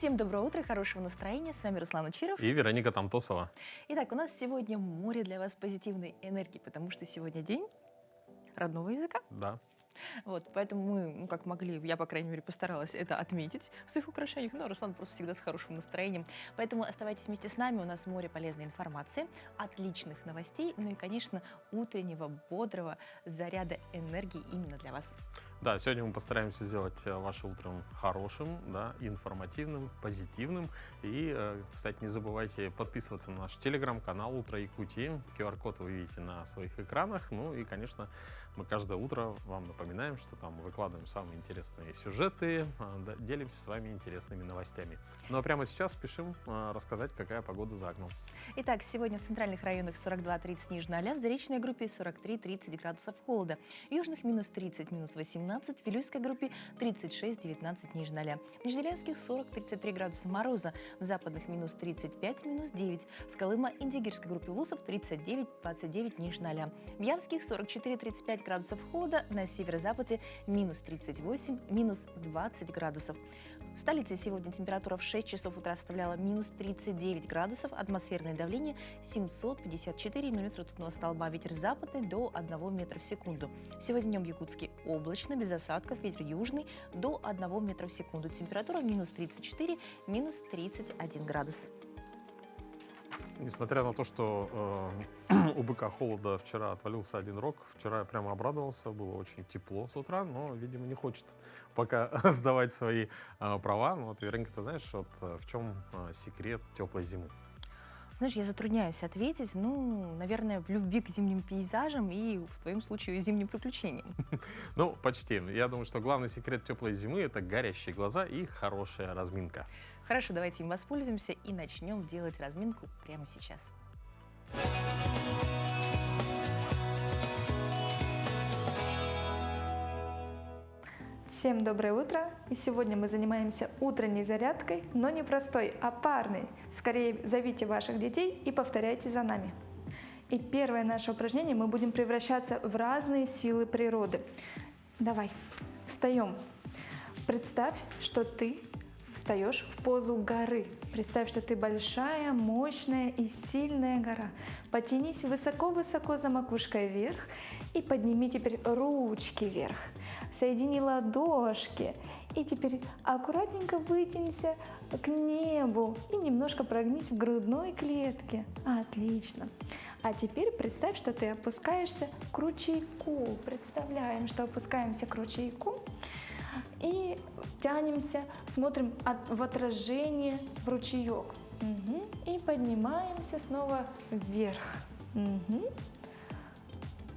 Всем доброе утро, хорошего настроения. С вами Руслан Учиров. И Вероника Тамтосова. Итак, у нас сегодня море для вас позитивной энергии, потому что сегодня день родного языка. Да. Вот, поэтому мы, как могли, я, по крайней мере, постаралась это отметить в своих украшениях. Но Руслан просто всегда с хорошим настроением. Поэтому оставайтесь вместе с нами. У нас море полезной информации, отличных новостей, ну и, конечно, утреннего, бодрого заряда энергии именно для вас. Да, сегодня мы постараемся сделать ваше утро хорошим, да, информативным, позитивным. И, кстати, не забывайте подписываться на наш телеграм-канал «Утро Якутии». QR-код вы видите на своих экранах. Ну и, конечно, мы каждое утро вам напоминаем, что там мы выкладываем самые интересные сюжеты, делимся с вами интересными новостями. Ну а прямо сейчас спешим рассказать, какая погода за окном. Итак, сегодня в центральных районах 42-30 ниже 0, в заречной группе 43-30 градусов холода, в южных минус 30, минус 18, в Вилюйской группе 36-19 ниже 0, в Нижнеудинских 40-33 градуса мороза, в западных минус 35, минус 9, в Колымо-Индигирской группе Улусов 39-29 ниже 0, в Янских 44-35 градусов холода, на северо-западе минус 38, минус 20 градусов. В столице сегодня температура в 6 часов утра составляла минус 39 градусов, атмосферное давление 754 миллиметра ртутного столба, ветер западный до 1 метра в секунду. Сегодня днем в Якутске облачно, без осадков, ветер южный до 1 метра в секунду. Температура минус 34, минус 31 градус. Несмотря на то, что у быка холода вчера отвалился один рог, вчера я прямо обрадовался, было очень тепло с утра, но, видимо, не хочет пока сдавать свои права. Ну, вот, Вероника, ты знаешь, вот, в чем секрет теплой зимы? Знаешь, я затрудняюсь ответить, наверное, в любви к зимним пейзажам и, в твоем случае, зимним приключениям. Ну, почти. Я думаю, что главный секрет теплой зимы — это горящие глаза и хорошая разминка. Хорошо, давайте им воспользуемся и начнем делать разминку прямо сейчас. Всем доброе утро! И сегодня мы занимаемся утренней зарядкой, но не простой, а парной. Скорее зовите ваших детей и повторяйте за нами. И первое наше упражнение: мы будем превращаться в разные силы природы. Давай, встаем. Представь, что ты встаешь в позу горы. Представь, что ты большая, мощная и сильная гора. Потянись высоко-высоко за макушкой вверх и подними теперь ручки вверх. Соедини ладошки и теперь аккуратненько вытянься к небу и немножко прогнись в грудной клетке. Отлично. А теперь представь, что ты опускаешься к ручейку. Представляем, что опускаемся к ручейку и тянемся, смотрим в отражение в ручеек. И поднимаемся снова вверх.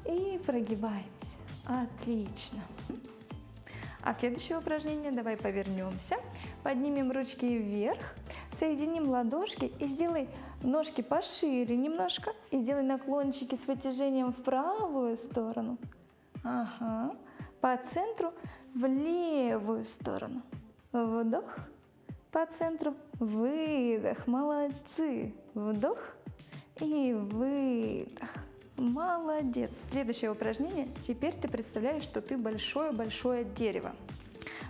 И прогибаемся. Отлично. А следующее упражнение: давай повернемся, поднимем ручки вверх, соединим ладошки и сделай ножки пошире немножко. И сделай наклончики с вытяжением в правую сторону. Ага. По центру в левую сторону. Вдох. По центру выдох. Молодцы. Вдох и выдох. Молодец. Следующее упражнение. Теперь ты представляешь, что ты большое-большое дерево.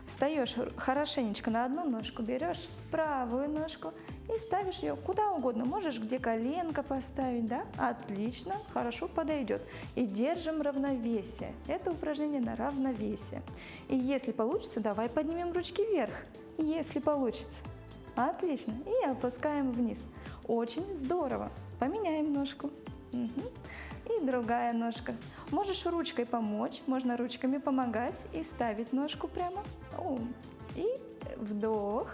Встаешь хорошенечко на одну ножку, берешь правую ножку и ставишь ее куда угодно. Можешь где коленко поставить, да? Отлично, хорошо подойдет. И держим равновесие. Это упражнение на равновесие. И если получится, давай поднимем ручки вверх. Если получится. Отлично. И опускаем вниз. Очень здорово. Поменяем ножку. И другая ножка. Можешь ручкой помочь, можно ручками помогать и ставить ножку прямо. И вдох.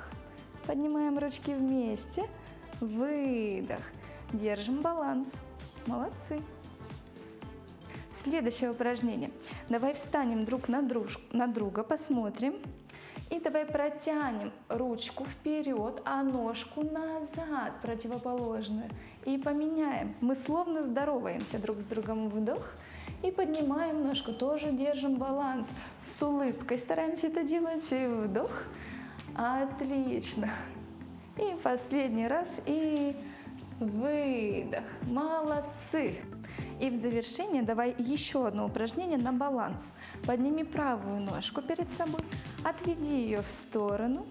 Поднимаем ручки вместе. Выдох. Держим баланс. Молодцы. Следующее упражнение. Давай встанем друг на друга, посмотрим. И давай протянем ручку вперед, а ножку назад, противоположную. И поменяем. Мы словно здороваемся друг с другом. Вдох. И поднимаем ножку. Тоже держим баланс. С улыбкой стараемся это делать. Вдох. Отлично. И последний раз. И выдох. Молодцы. И в завершение давай еще одно упражнение на баланс. Подними правую ножку перед собой, отведи ее в сторону,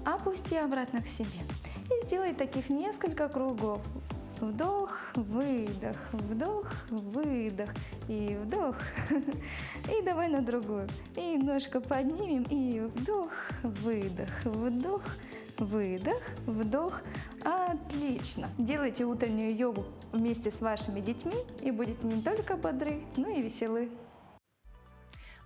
опусти обратно к себе. И сделай таких несколько кругов. Вдох, выдох, вдох, выдох и вдох. И давай на другую. И ножку поднимем и вдох, выдох, вдох, выдох, вдох. Отлично. Делайте утреннюю йогу вместе с вашими детьми и будете не только бодры, но и веселы.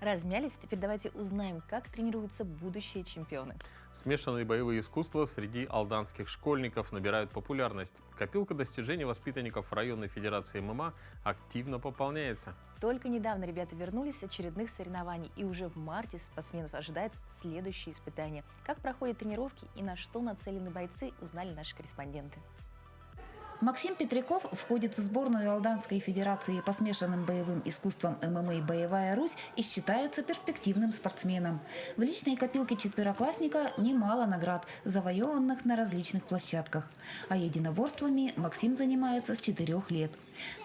Размялись, теперь давайте узнаем, как тренируются будущие чемпионы. Смешанные боевые искусства среди алданских школьников набирают популярность. Копилка достижений воспитанников районной федерации ММА активно пополняется. Только недавно ребята вернулись с очередных соревнований, и уже в марте спортсменов ожидает следующее испытание. Как проходят тренировки и на что нацелены бойцы, узнали наши корреспонденты. Максим Петряков входит в сборную Алданской федерации по смешанным боевым искусствам ММА «Боевая Русь» и считается перспективным спортсменом. В личной копилке четвероклассника немало наград, завоеванных на различных площадках. А единоборствами Максим занимается с 4 лет.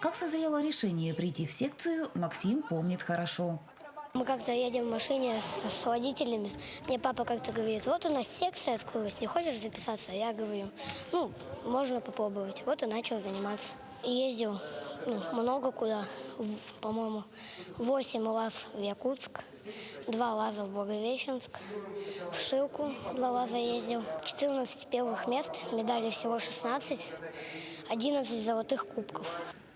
Как созрело решение прийти в секцию, Максим помнит хорошо. Мы как-то едем в машине с водителями. Мне папа как-то говорит, вот у нас секция открылась, не хочешь записаться? Я говорю, ну, можно попробовать. Вот и начал заниматься. И ездил много куда, по-моему, 8 раз в Якутск, 2 раза в Благовещенск, в Шилку 2 раза ездил. 14 первых мест, медалей всего 16, 11 золотых кубков.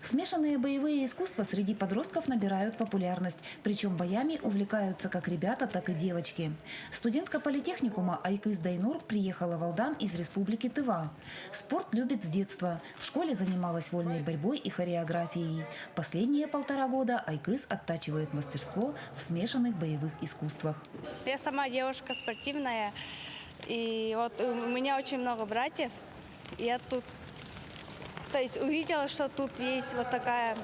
Смешанные боевые искусства среди подростков набирают популярность. Причем боями увлекаются как ребята, так и девочки. Студентка политехникума Айкыз Дайнур приехала в Алдан из республики Тыва. Спорт любит с детства. В школе занималась вольной борьбой и хореографией. Последние 1,5 года Айкыз оттачивает мастерство в смешанных боевых искусствах. Я сама девушка спортивная. И вот у меня очень много братьев. Я тут увидела, что тут есть вот такая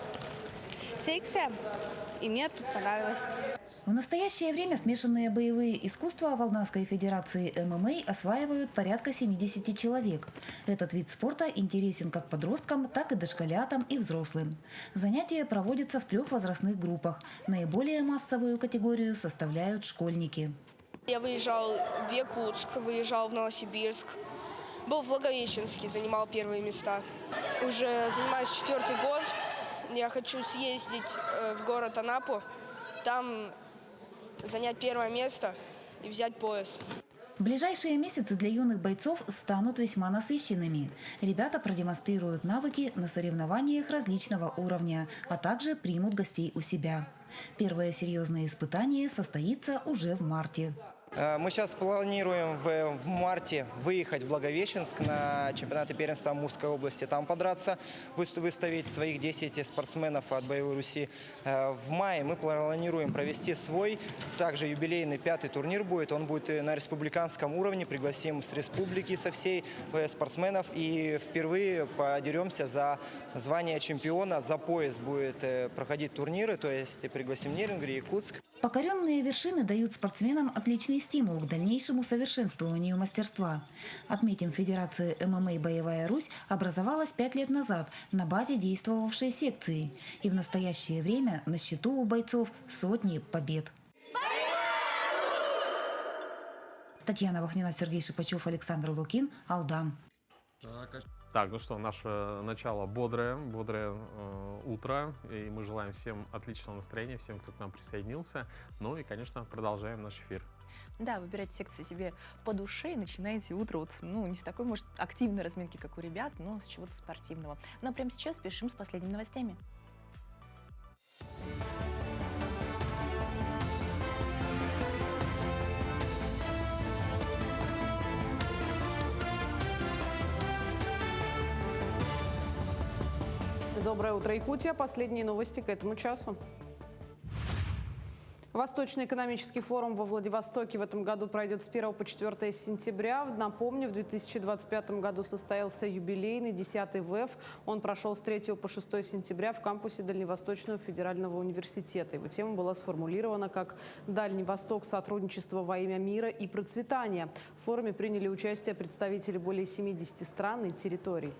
секция, и мне тут понравилось. В настоящее время смешанные боевые искусства в Алданской федерации ММА осваивают порядка 70 человек. Этот вид спорта интересен как подросткам, так и дошколятам и взрослым. Занятия проводятся в 3 возрастных группах. Наиболее массовую категорию составляют школьники. Я выезжал в Якутск, выезжал в Новосибирск. Был в Благовещенске, занимал первые места. Уже занимаюсь 4-й год. Я хочу съездить в город Анапу, там занять 1-е место и взять пояс. Ближайшие месяцы для юных бойцов станут весьма насыщенными. Ребята продемонстрируют навыки на соревнованиях различного уровня, а также примут гостей у себя. Первое серьезное испытание состоится уже в марте. Мы сейчас планируем в марте выехать в Благовещенск на чемпионаты первенства Амурской области, там подраться, выставить своих 10 спортсменов от Боевой Руси. В мае мы планируем провести свой, также юбилейный 5-й турнир будет, он будет на республиканском уровне, пригласим с республики, со всей спортсменов и впервые подеремся за звание чемпиона, за пояс будет проходить турниры, то есть пригласим Нерюнгри, Якутск. Покоренные вершины дают спортсменам отличный стимул к дальнейшему совершенствованию мастерства. Отметим, Федерация ММА «Боевая Русь» образовалась 5 лет назад на базе действовавшей секции. И в настоящее время на счету у бойцов сотни побед. Татьяна Вахнина, Сергей Шипачев, Александр Лукин, Алдан. Так, ну что, наше начало бодрое утро, и мы желаем всем отличного настроения, всем, кто к нам присоединился. Ну и, конечно, продолжаем наш эфир. Да, выбирайте секции себе по душе и начинайте утро вот, не с такой, может, активной разминки, как у ребят, но с чего-то спортивного. Ну а прямо сейчас спешим с последними новостями. Доброе утро, Якутия. Последние новости к этому часу. Восточный экономический форум во Владивостоке в этом году пройдет с 1 по 4 сентября. Напомню, в 2025 году состоялся юбилейный 10-й ВЭФ. Он прошел с 3 по 6 сентября в кампусе Дальневосточного федерального университета. Его тема была сформулирована как «Дальний Восток. Сотрудничество во имя мира и процветания». В форуме приняли участие представители более 70 стран и территорий.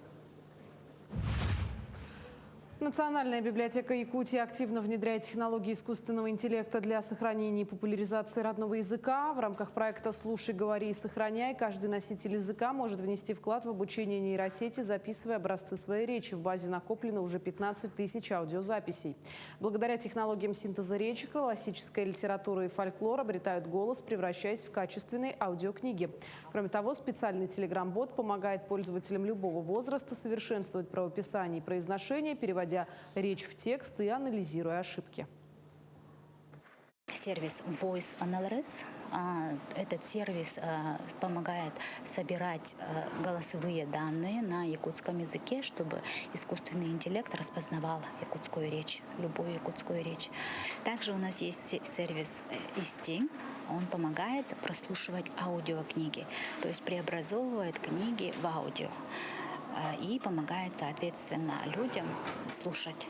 Национальная библиотека Якутии активно внедряет технологии искусственного интеллекта для сохранения и популяризации родного языка. В рамках проекта «Слушай, говори и сохраняй» каждый носитель языка может внести вклад в обучение нейросети, записывая образцы своей речи. В базе накоплено уже 15 тысяч аудиозаписей. Благодаря технологиям синтеза речи классическая литература и фольклор обретают голос, превращаясь в качественные аудиокниги. Кроме того, специальный телеграм-бот помогает пользователям любого возраста совершенствовать правописание и произношение, переводя речь в текст и анализируя ошибки. Сервис Voice Analysis. Этот сервис помогает собирать голосовые данные на якутском языке, чтобы искусственный интеллект распознавал якутскую речь, любую якутскую речь. Также у нас есть сервис Исти. Он помогает прослушивать аудиокниги, то есть преобразовывает книги в аудио и помогает, соответственно, людям слушать.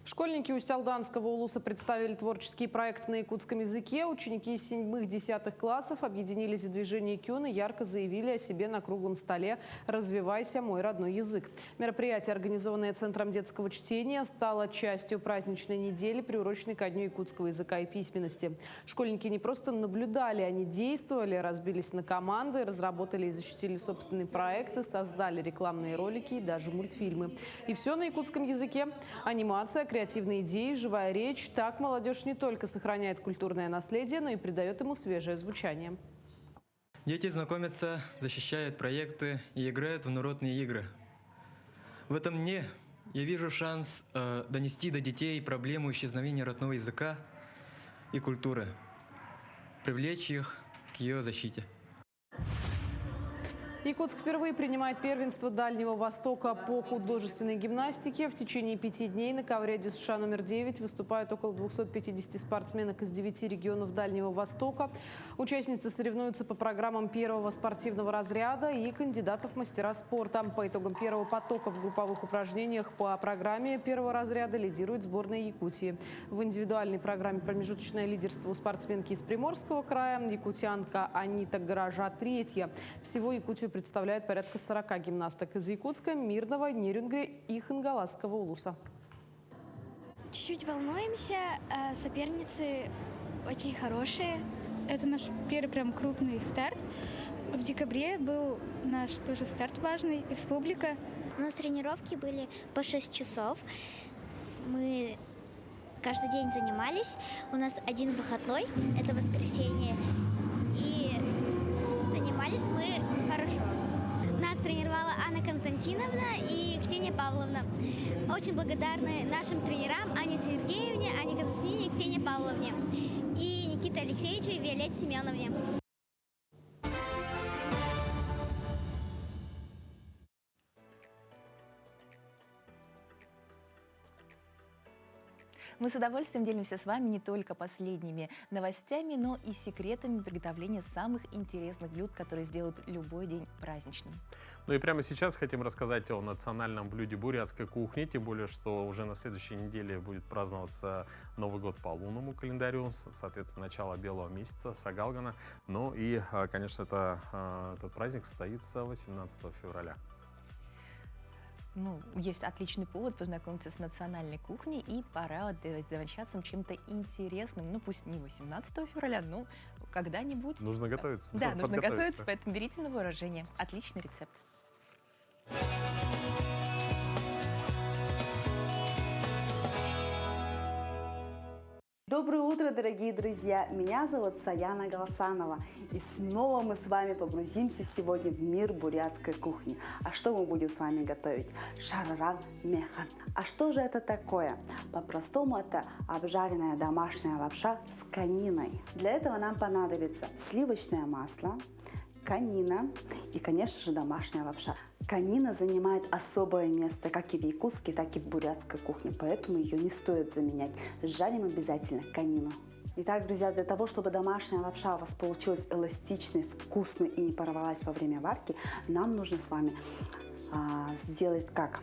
Школьники Усть-Алданского улуса представили творческий проект на якутском языке. Ученики из 7-10 классов объединились в движении «Кюн» и ярко заявили о себе на круглом столе «Развивайся, мой родной язык». Мероприятие, организованное Центром детского чтения, стало частью праздничной недели, приуроченной ко Дню якутского языка и письменности. Школьники не просто наблюдали, они действовали, разбились на команды, разработали и защитили собственные проекты, создали рекламные ролики и даже мультфильмы. И все на якутском языке. Анимация, креативные идеи, живая речь. Так молодежь не только сохраняет культурное наследие, но и придает ему свежее звучание. Дети знакомятся, защищают проекты и играют в народные игры. В этом дне я вижу шанс донести до детей проблему исчезновения родного языка и культуры, привлечь их к ее защите. Якутск впервые принимает первенство Дальнего Востока по художественной гимнастике. В течение 5 дней на ковре ДЮСШ номер 9 выступают около 250 спортсменок из 9 регионов Дальнего Востока. Участницы соревнуются по программам первого спортивного разряда и кандидатов в мастера спорта. По итогам первого потока в групповых упражнениях по программе первого разряда лидирует сборная Якутии. В индивидуальной программе промежуточное лидерство у спортсменки из Приморского края, якутянка Анита Гаража третья. Всего Якутию представляет порядка 40 гимнасток из Якутска, Мирного, Нерюнгри и Хангаласского улуса. Чуть-чуть волнуемся, соперницы очень хорошие. Это наш первый прям крупный старт. В декабре был наш тоже старт важный, республика. У нас тренировки были по 6 часов. Мы каждый день занимались. У нас один выходной, это воскресенье. И занимались мы хорошо. Нас тренировала Анна Константиновна и Ксения Павловна. Очень благодарны нашим тренерам Ане Сергеевне, Ане Константиновне и Ксении Павловне. И Никите Алексеевичу и Виолетте Семеновне. Мы с удовольствием делимся с вами не только последними новостями, но и секретами приготовления самых интересных блюд, которые сделают любой день праздничным. Ну и прямо сейчас хотим рассказать о национальном блюде бурятской кухни, тем более, что уже на следующей неделе будет праздноваться Новый год по лунному календарю, соответственно, начало белого месяца, Сагалгана. Ну и, конечно, этот праздник состоится 18 февраля. Ну, есть отличный повод познакомиться с национальной кухней и порадовать домочадцам чем-то интересным. Ну, пусть не 18 февраля, но когда-нибудь. Нужно готовиться. Да, нужно готовиться, поэтому берите на вооружение. Отличный рецепт. Доброе утро, дорогие друзья! Меня зовут Саяна Галасанова. И снова мы с вами погрузимся сегодня в мир бурятской кухни. А что мы будем с вами готовить? Шараран механ. А что же это такое? По-простому это обжаренная домашняя лапша с кониной. Для этого нам понадобится сливочное масло, конина и, конечно же, домашняя лапша. Конина занимает особое место как и в якутской, так и в бурятской кухне, поэтому ее не стоит заменять. Жарим обязательно конину. Итак, друзья, для того, чтобы домашняя лапша у вас получилась эластичной, вкусной и не порвалась во время варки, нам нужно с вами сделать как?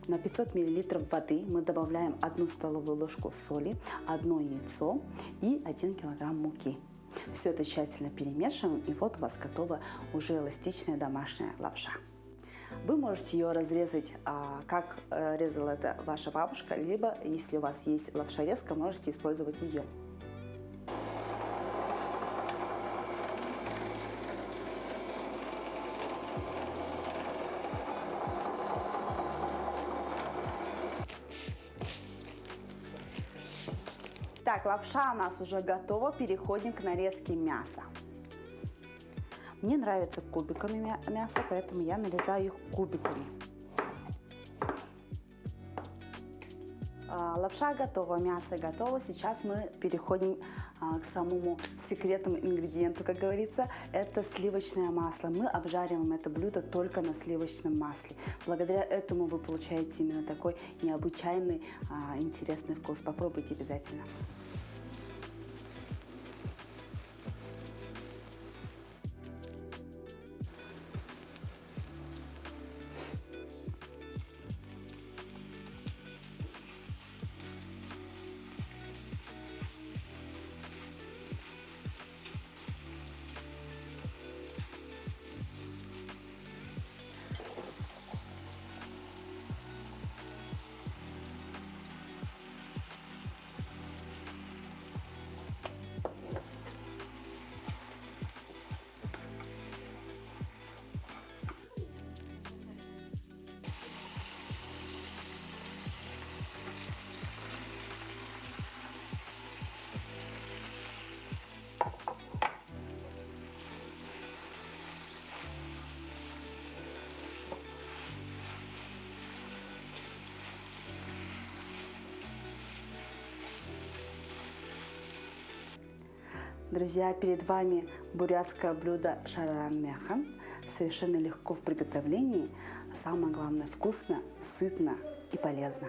На 500 мл воды мы добавляем 1 столовую ложку соли, 1 яйцо и 1 килограмм муки. Все это тщательно перемешиваем, и вот у вас готова уже эластичная домашняя лапша. Вы можете ее разрезать, как резала это ваша бабушка, либо, если у вас есть лапшарезка, можете использовать ее. Так, лапша у нас уже готова. Переходим к нарезке мяса. Мне нравится кубиками мясо, поэтому я нарезаю их кубиками. Лапша готова, мясо готово. Сейчас мы переходим к самому секретному ингредиенту, как говорится. Это сливочное масло. Мы обжариваем это блюдо только на сливочном масле. Благодаря этому вы получаете именно такой необычайный, интересный вкус. Попробуйте обязательно. Друзья, перед вами бурятское блюдо шараран мяхан. Совершенно легко в приготовлении. Самое главное, вкусно, сытно и полезно.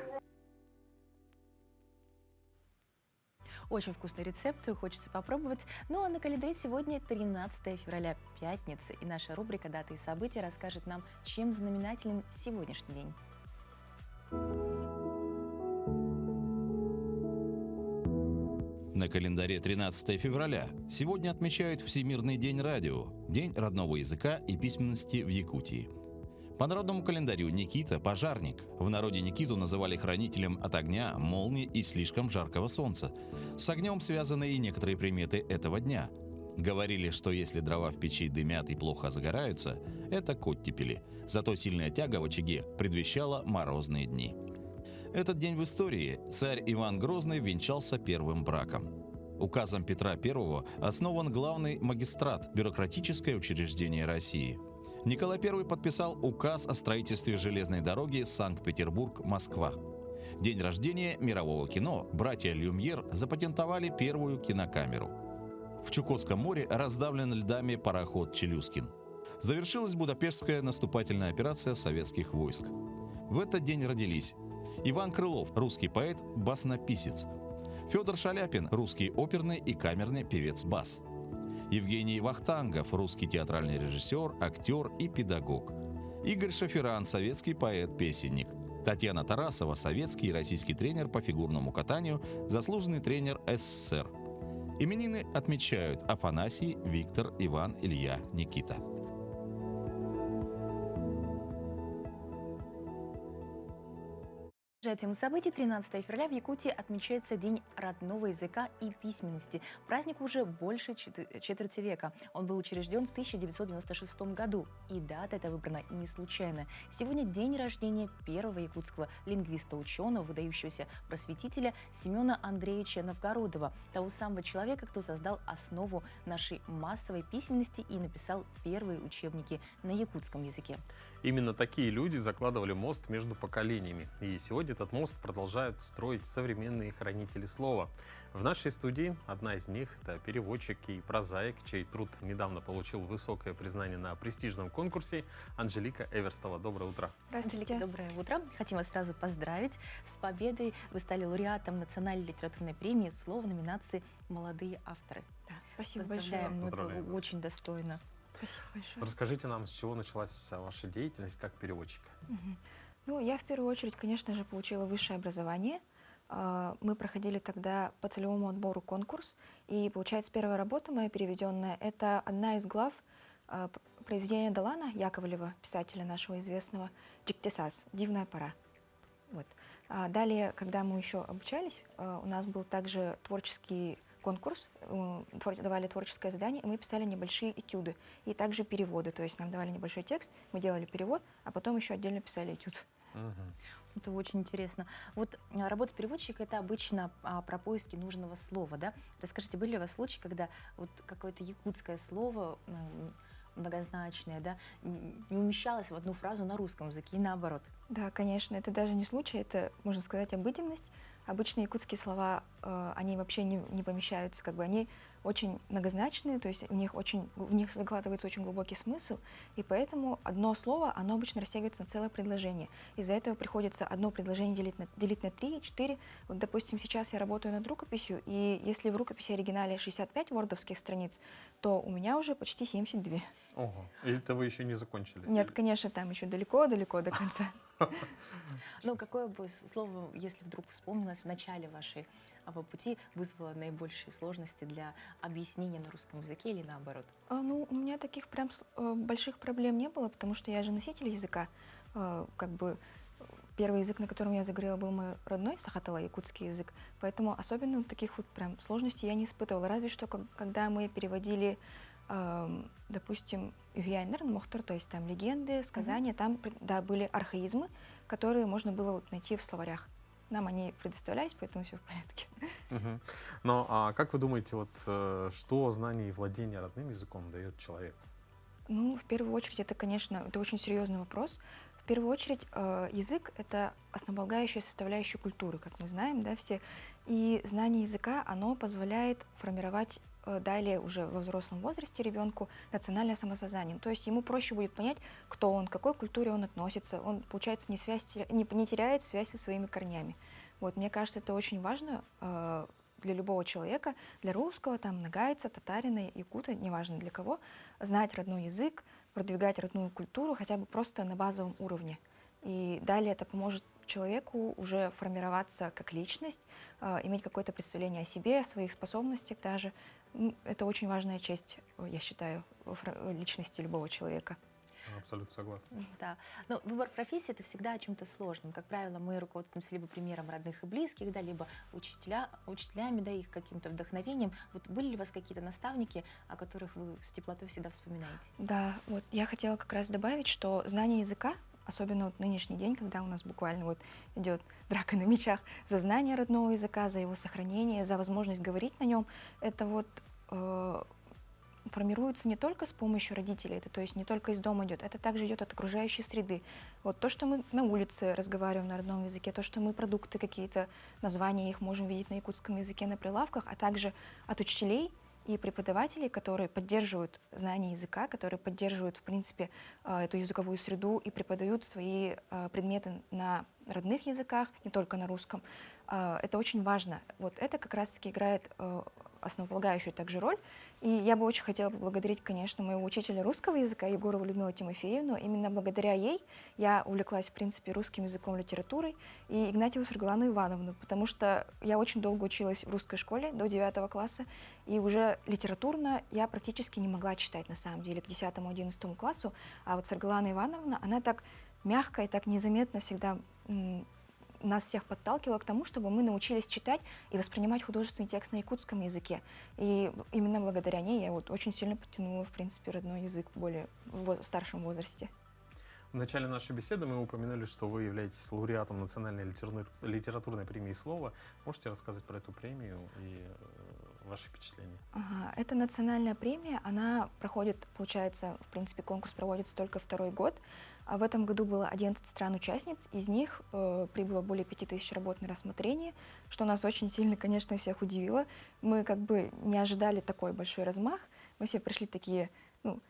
Очень вкусный рецепт, хочется попробовать. Ну а на календаре сегодня 13 февраля, пятница. И наша рубрика «Даты и события» расскажет нам, чем знаменателен сегодняшний день. На календаре 13 февраля. Сегодня отмечают Всемирный день радио, День родного языка и письменности в Якутии. По народному календарю Никита – пожарник. В народе Никиту называли хранителем от огня, молнии и слишком жаркого солнца. С огнем связаны и некоторые приметы этого дня. Говорили, что если дрова в печи дымят и плохо загораются, это к оттепели. Зато сильная тяга в очаге предвещала морозные дни. Этот день в истории царь Иван Грозный венчался первым браком. Указом Петра I основан главный магистрат – бюрократическое учреждение России. Николай I подписал указ о строительстве железной дороги Санкт-Петербург-Москва. День рождения мирового кино братья Люмьер запатентовали первую кинокамеру. В Чукотском море раздавлен льдами пароход «Челюскин». Завершилась Будапештская наступательная операция советских войск. В этот день родились Иван Крылов, русский поэт, баснописец. Федор Шаляпин, русский оперный и камерный певец-бас. Евгений Вахтангов, русский театральный режиссер, актер и педагог. Игорь Шаферан, советский поэт-песенник. Татьяна Тарасова, советский и российский тренер по фигурному катанию, заслуженный тренер СССР. Именины отмечают Афанасий, Виктор, Иван, Илья, Никита. Тему событий 13 февраля в Якутии отмечается День родного языка и письменности. Праздник уже больше четверти века. Он был учрежден в 1996 году. И дата эта выбрана не случайно. Сегодня день рождения первого якутского лингвиста-ученого, выдающегося просветителя Семена Андреевича Новгородова, того самого человека, кто создал основу нашей массовой письменности и написал первые учебники на якутском языке. Именно такие люди закладывали мост между поколениями. И сегодня этот мост продолжают строить современные хранители слова. В нашей студии одна из них – это переводчик и прозаик, чей труд недавно получил высокое признание на престижном конкурсе, Анжелика Эверстова. Доброе утро. Анжелика, доброе утро. Хотим вас сразу поздравить с победой. Вы стали лауреатом Национальной литературной премии «Слово» номинации «Молодые авторы». Да, спасибо Поздравляем, большое. Это очень достойно. Спасибо большое. Расскажите нам, с чего началась ваша деятельность как переводчика? Ну, я в первую очередь, конечно же, получила высшее образование. Мы проходили тогда по целевому отбору конкурс. И, получается, первая работа моя переведенная – это одна из глав произведение Далана Яковлева, писателя нашего известного, «Джиктесас. Дивная пора». Вот. Далее, когда мы еще обучались, у нас был также творческий конкурс, давали творческое задание, и мы писали небольшие этюды и также переводы. То есть нам давали небольшой текст, мы делали перевод, а потом еще отдельно писали этюд. Это очень интересно. Вот работа переводчика — это обычно про поиски нужного слова, да? Расскажите, были ли у вас случаи, когда вот какое-то якутское слово многозначное, да, не умещалось в одну фразу на русском языке и наоборот? Да, конечно, это даже не случай, это, можно сказать, обыденность. Обычно якутские слова, они вообще не помещаются, как бы они очень многозначные, то есть в них закладывается очень глубокий смысл, и поэтому одно слово, оно обычно растягивается на целое предложение. Из-за этого приходится одно предложение делить на 3, 4. Вот, допустим, сейчас я работаю над рукописью, и если в рукописи оригинале 65 вордовских страниц, то у меня уже почти 72. Ого, и это вы еще не закончили? Нет, конечно, там еще далеко-далеко до конца. Ну, какое бы слово, если вдруг вспомнилось в начале вашего пути, вызвало наибольшие сложности для объяснения на русском языке или наоборот? Ну, у меня таких прям больших проблем не было, потому что я же носитель языка. Как бы первый язык, на котором я заговорила, был мой родной, сахатала, якутский язык. Поэтому особенно таких вот прям сложностей я не испытывала. Разве что, когда мы переводили, допустим, Югиайнер, Мохтар, то есть там легенды, сказания, там, да, были архаизмы, которые можно было вот найти в словарях. Нам они предоставлялись, поэтому все в порядке. Но как вы думаете, вот что знание и владение родным языком дает человеку? Ну, в первую очередь, это, конечно, это очень серьезный вопрос. В первую очередь, язык — это основополагающая составляющая культуры, как мы знаем, да, все. И знание языка, оно позволяет формировать далее уже во взрослом возрасте ребенку национальное самосознание. То есть ему проще будет понять, кто он, к какой культуре он относится. Он, получается, не теряет связь со своими корнями. Вот, мне кажется, это очень важно для любого человека, для русского, там, нагайца, татарина, якута, неважно для кого, знать родной язык, продвигать родную культуру хотя бы просто на базовом уровне. И далее это поможет человеку уже формироваться как личность, иметь какое-то представление о себе, о своих способностях даже. Это очень важная часть, я считаю, личности любого человека. Абсолютно согласна. Да. Но выбор профессии — это всегда о чем-то сложном. Как правило, мы руководствуемся либо примером родных и близких, да, либо учителями, да, их каким-то вдохновением. Вот были ли у вас какие-то наставники, о которых вы с теплотой всегда вспоминаете? Да, вот я хотела как раз добавить, что знание языка, особенно вот нынешний день, когда у нас буквально вот идет драка на мечах за знание родного языка, за его сохранение, за возможность говорить на нем, это вот формируется не только с помощью родителей, это то есть не только из дома идет, это также идет от окружающей среды. Вот то, что мы на улице разговариваем на родном языке, то, что мы продукты какие-то, названия их можем видеть на якутском языке на прилавках, а также от учителей и преподавателей, которые поддерживают знание языка, которые поддерживают, в принципе, эту языковую среду и преподают свои предметы на родных языках, не только на русском. Это очень важно. Вот это как раз-таки играет основополагающую также роль. И я бы очень хотела поблагодарить, конечно, моего учителя русского языка Егорову Людмилу Тимофеевну. Именно благодаря ей я увлеклась, в принципе, русским языком, литературой, и Игнатьеву Саргалану Ивановну, потому что я очень долго училась в русской школе, до 9 класса, и уже литературно я практически не могла читать, на самом деле, к 10-11 классу. А вот Саргалана Ивановна, она так мягко и так незаметно всегда нас всех подталкивала к тому, чтобы мы научились читать и воспринимать художественный текст на якутском языке. И именно благодаря ней я вот очень сильно подтянула, в принципе, родной язык в старшем возрасте. В начале нашей беседы мы упомянули, что вы являетесь лауреатом национальной литературной премии «Слово». Можете рассказать про эту премию и ваши впечатления? Ага, эта национальная премия, она проходит, получается, в принципе, конкурс проводится только 2-й год. А в этом году было 11 стран-участниц, из них прибыло более 5000 работ на рассмотрение, что нас очень сильно, конечно, всех удивило. Мы как бы не ожидали такой большой размах. Мы все пришли такие,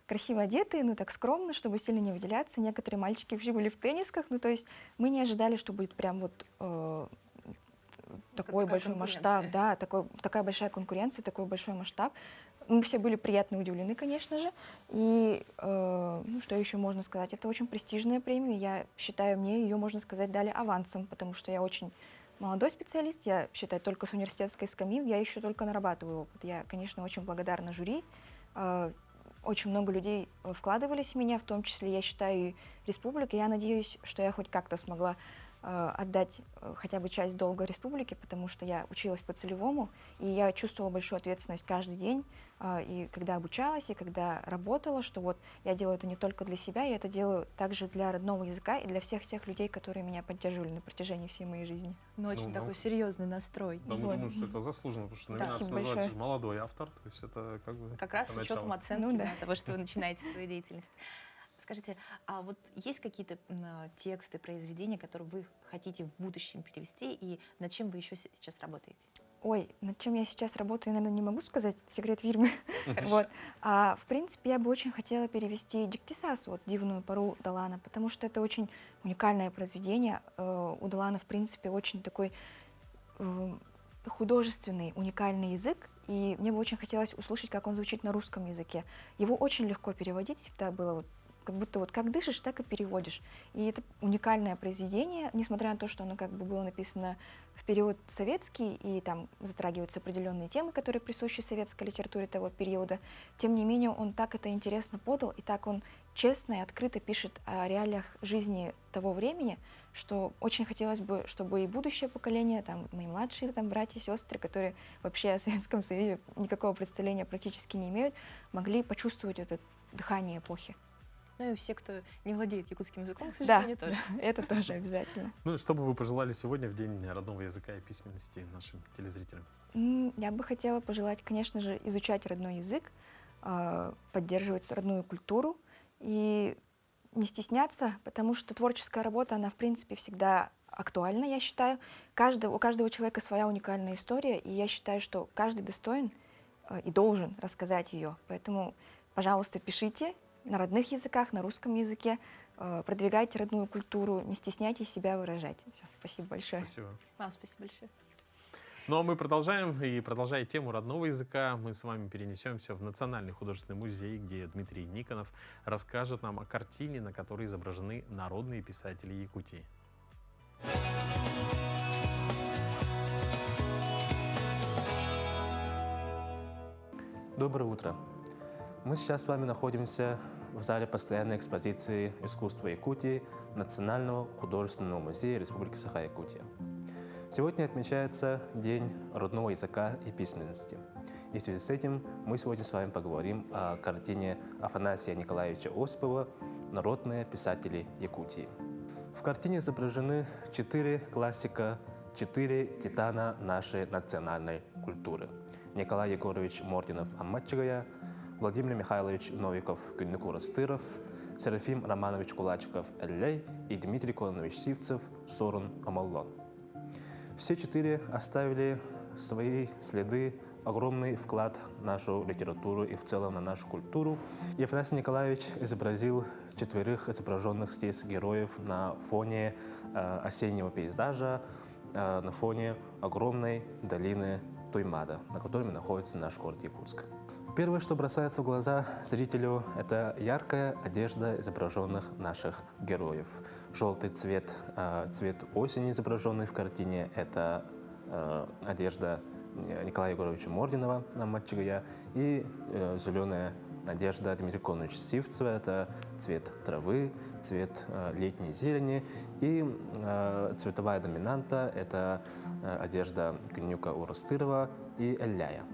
красиво одетые, так скромно, чтобы сильно не выделяться. Некоторые мальчики вообще были в теннисках, то есть мы не ожидали, что будет прям вот такой большой масштаб, да, такая большая конкуренция, такой большой масштаб. Мы все были приятно удивлены, конечно же. И что еще можно сказать? Это очень престижная премия. Я считаю, мне ее, можно сказать, дали авансом, потому что я очень молодой специалист. Я, считаю, только с университетской скамьи. Я еще только нарабатываю опыт. Я, конечно, очень благодарна жюри. очень много людей вкладывались в меня, в том числе, я считаю, и республика. Я надеюсь, что я хоть как-то смогла отдать хотя бы часть долга республике, потому что я училась по целевому, и я чувствовала большую ответственность каждый день, и когда обучалась, и когда работала, что вот я делаю это не только для себя, я это делаю также для родного языка и для всех тех людей, которые меня поддерживали на протяжении всей моей жизни. Ну, очень такой серьезный настрой. Да, мы думаем, что это заслуженно, потому что номинация называется «Молодой автор», то есть это как бы... Как раз с учетом оценки того, что вы начинаете свою деятельность. Скажите, а вот есть какие-то тексты, произведения, которые вы хотите в будущем перевести, и над чем вы еще сейчас работаете? Ой, над чем я сейчас работаю, наверное, не могу сказать, секрет фирмы. Вот. В принципе, я бы очень хотела перевести «Диктисас», вот «Дивную пору» Далана, потому что это очень уникальное произведение. У Далана, в принципе, очень такой художественный, уникальный язык, и мне бы очень хотелось услышать, как он звучит на русском языке. Его очень легко переводить, всегда было вот как будто вот как дышишь, так и переводишь. И это уникальное произведение, несмотря на то, что оно как бы было написано в период советский, и там затрагиваются определенные темы, которые присущи советской литературе того периода. Тем не менее, он так это интересно подал, и так он честно и открыто пишет о реалиях жизни того времени, что очень хотелось бы, чтобы и будущее поколение, там, мои младшие там, братья, сестры, которые вообще о Советском Союзе никакого представления практически не имеют, могли почувствовать это дыхание эпохи. Ну и все, кто не владеет якутским языком, к сожалению, тоже. Это тоже обязательно. Ну и что бы вы пожелали сегодня в День родного языка и письменности нашим телезрителям? Я бы хотела пожелать, конечно же, изучать родной язык, поддерживать родную культуру и не стесняться, потому что творческая работа, она, в принципе, всегда актуальна, я считаю. У каждого человека своя уникальная история, и я считаю, что каждый достоин и должен рассказать ее. Поэтому, пожалуйста, пишите на родных языках, на русском языке, продвигайте родную культуру, не стесняйтесь себя выражать. Все, спасибо большое. Спасибо. Вам спасибо большое. Ну а мы продолжаем, и продолжая тему родного языка, мы с вами перенесемся в Национальный художественный музей, где Дмитрий Никонов расскажет нам о картине, на которой изображены народные писатели Якутии. Доброе утро. Мы сейчас с вами находимся в зале постоянной экспозиции искусства Якутии Национального художественного музея Республики Саха-Якутия. Сегодня отмечается День родного языка и письменности. И в связи с этим мы сегодня с вами поговорим о картине Афанасия Николаевича Осипова «Народные писатели Якутии». В картине изображены 4 классика, 4 титана нашей национальной культуры. Николай Егорович Мординов Амматчигая, Владимир Михайлович Новиков Кюннекур-Стыров, Серафим Романович Кулачиков Эллей и Дмитрий Кононович Сивцев Сорун Амаллон. Все 4 оставили свои следы, огромный вклад в нашу литературу и в целом на нашу культуру. И Афанасий Николаевич изобразил 4 изображенных здесь героев на фоне осеннего пейзажа, на фоне огромной долины Туймада, на которой находится наш город Якутск. Первое, что бросается в глаза зрителю, это яркая одежда изображенных наших героев. Желтый цвет, цвет осени, изображенный в картине, это одежда Николая Егоровича Мординова Амматчигая, и зеленая одежда Дмитрия Коновича Сивцева, это цвет травы, цвет летней зелени, и цветовая доминанта – это одежда Кюннекура-Стырова и Элляя.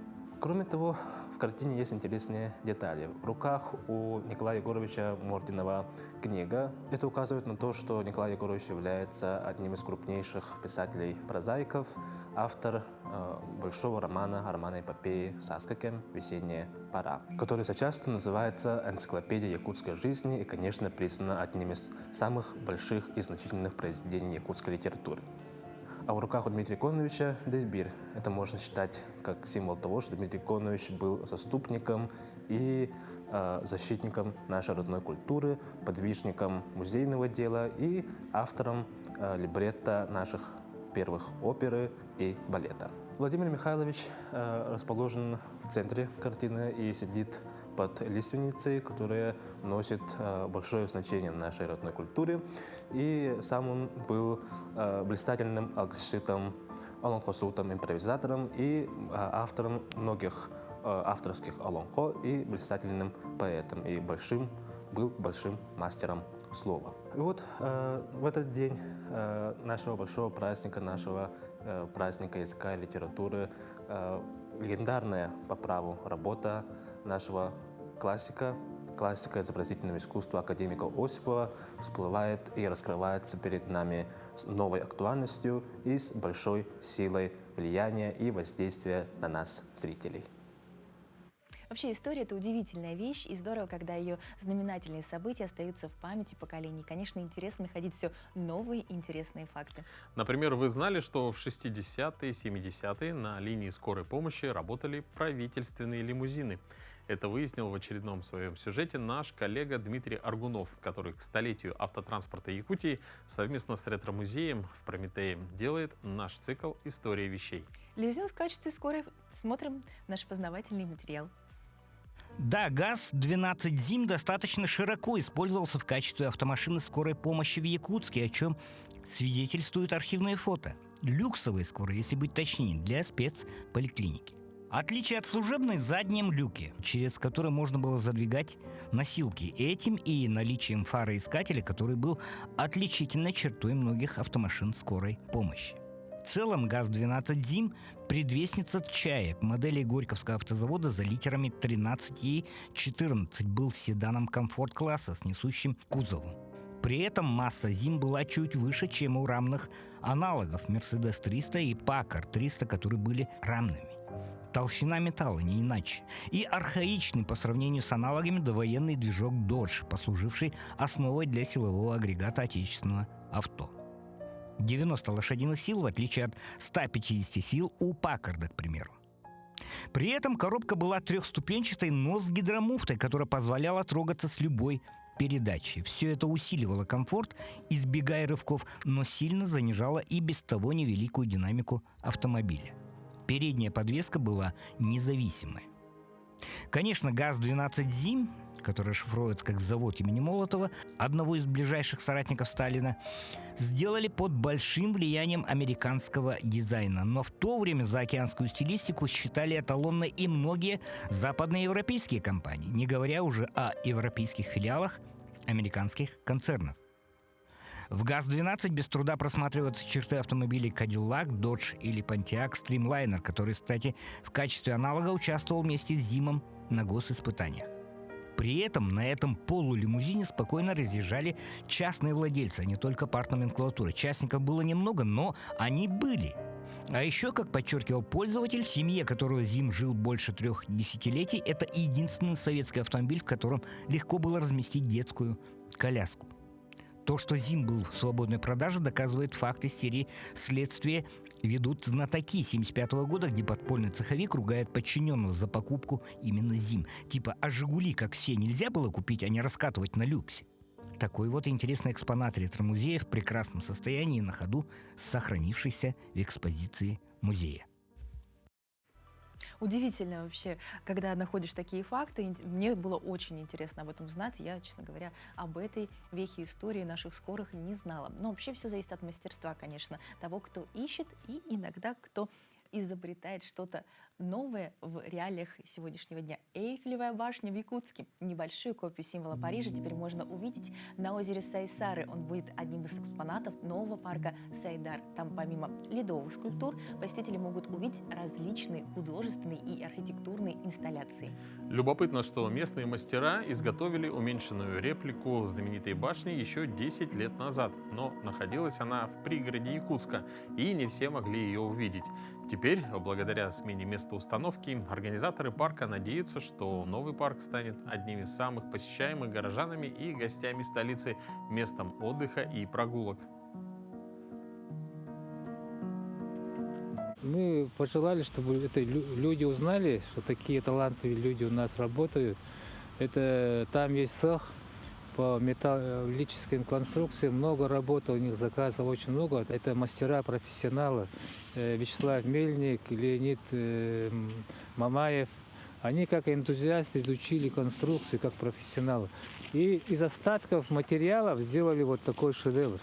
Кроме того, в картине есть интересные детали. В руках у Николая Егоровича Мординова книга. Это указывает на то, что Николай Егорович является одним из крупнейших писателей-прозаиков, автор большого романа-эпопеи «Саскакен. Весенняя пора», который часто называется «Энциклопедия якутской жизни» и, конечно, признана одним из самых больших и значительных произведений якутской литературы. А в руках у Дмитрия Коновича Дельбир. Это можно считать как символ того, что Дмитрий Конович был заступником и защитником нашей родной культуры, подвижником музейного дела и автором либретто наших первых оперы и балета. Владимир Михайлович расположен в центре картины и сидит под лиственницей, которая носит большое значение в нашей родной культуре. И сам он был блистательным алгшитом, аланхосутом, импровизатором и автором многих авторских алонхо и блистательным поэтом, и был большим мастером слова. И вот в этот день нашего большого праздника, праздника языка и литературы, легендарная по праву работа нашего классика изобразительного искусства академика Осипова всплывает и раскрывается перед нами с новой актуальностью и с большой силой влияния и воздействия на нас, зрителей. Вообще история — это удивительная вещь, и здорово, когда ее знаменательные события остаются в памяти поколений. Конечно, интересно находить все новые интересные факты. Например, вы знали, что в 60-е и 70-е на линии скорой помощи работали правительственные лимузины? Это выяснил в очередном своем сюжете наш коллега Дмитрий Аргунов, который к столетию автотранспорта Якутии совместно с ретро-музеем в Прометее делает наш цикл «История вещей». Лимузин в качестве скорой. Смотрим наш познавательный материал. Да, ГАЗ-12 ЗИМ достаточно широко использовался в качестве автомашины скорой помощи в Якутске, о чем свидетельствуют архивные фото. Люксовые скорые, если быть точнее, для спецполиклиники. Отличие от служебной — заднем люке, через который можно было задвигать носилки. Этим и наличием фароискателя, который был отличительной чертой многих автомашин скорой помощи. В целом ГАЗ-12 ЗИМ – предвестница чаек. Моделей Горьковского автозавода за литерами 13 и 14 был седаном комфорт-класса с несущим кузовом. При этом масса ЗИМ была чуть выше, чем у рамных аналогов Mercedes 300 и Packard 300, которые были рамными. Толщина металла, не иначе. И архаичный по сравнению с аналогами довоенный движок Dodge, послуживший основой для силового агрегата отечественного авто. 90 лошадиных сил, в отличие от 150 сил у Паккарда, к примеру. При этом коробка была трехступенчатой, но с гидромуфтой, которая позволяла трогаться с любой передачи. Все это усиливало комфорт, избегая рывков, но сильно занижало и без того невеликую динамику автомобиля. Передняя подвеска была независимой. Конечно, ГАЗ-12 ЗИМ, который шифруется как завод имени Молотова, одного из ближайших соратников Сталина, сделали под большим влиянием американского дизайна. Но в то время заокеанскую стилистику считали эталонной и многие западноевропейские компании, не говоря уже о европейских филиалах американских концернов. В ГАЗ-12 без труда просматриваются черты автомобилей Cadillac, Dodge или Pontiac Streamliner, который, кстати, в качестве аналога участвовал вместе с ЗИМом на госиспытаниях. При этом на этом полулимузине спокойно разъезжали частные владельцы, а не только партноменклатура. Частников было немного, но они были. А еще, как подчеркивал пользователь, в семье, которого ЗИМ жил больше 3 десятилетий, это единственный советский автомобиль, в котором легко было разместить детскую коляску. То, что ЗИМ был в свободной продаже, доказывает факт из серии «Следствие ведут знатоки» 1975 года, где подпольный цеховик ругает подчиненного за покупку именно ЗИМ. Типа, а «Жигули», как все, нельзя было купить, а не раскатывать на люксе. Такой вот интересный экспонат ретро-музея в прекрасном состоянии на ходу, сохранившийся в экспозиции музея. Удивительно вообще, когда находишь такие факты. Мне было очень интересно об этом узнать. Я, честно говоря, об этой вехе истории наших скорых не знала. Но вообще все зависит от мастерства, конечно, того, кто ищет, и иногда кто изобретает что-то новое в реалиях сегодняшнего дня. Эйфелевая башня в Якутске. Небольшую копию символа Парижа теперь можно увидеть на озере Сайсары. Он будет одним из экспонатов нового парка Сайдар. Там помимо ледовых скульптур посетители могут увидеть различные художественные и архитектурные инсталляции. Любопытно, что местные мастера изготовили уменьшенную реплику знаменитой башни еще 10 лет назад, но находилась она в пригороде Якутска, и не все могли ее увидеть. Теперь, благодаря смене места установки, организаторы парка надеются, что новый парк станет одним из самых посещаемых горожанами и гостями столицы местом отдыха и прогулок. Мы пожелали, чтобы люди узнали, что такие талантливые люди у нас работают. Там есть цех по металлическим конструкциям, много работы, у них заказов очень много. Это мастера, профессионалы. Вячеслав Мельник, Леонид Мамаев. Они как энтузиасты изучили конструкции, как профессионалы. И из остатков материалов сделали вот такой шедевр.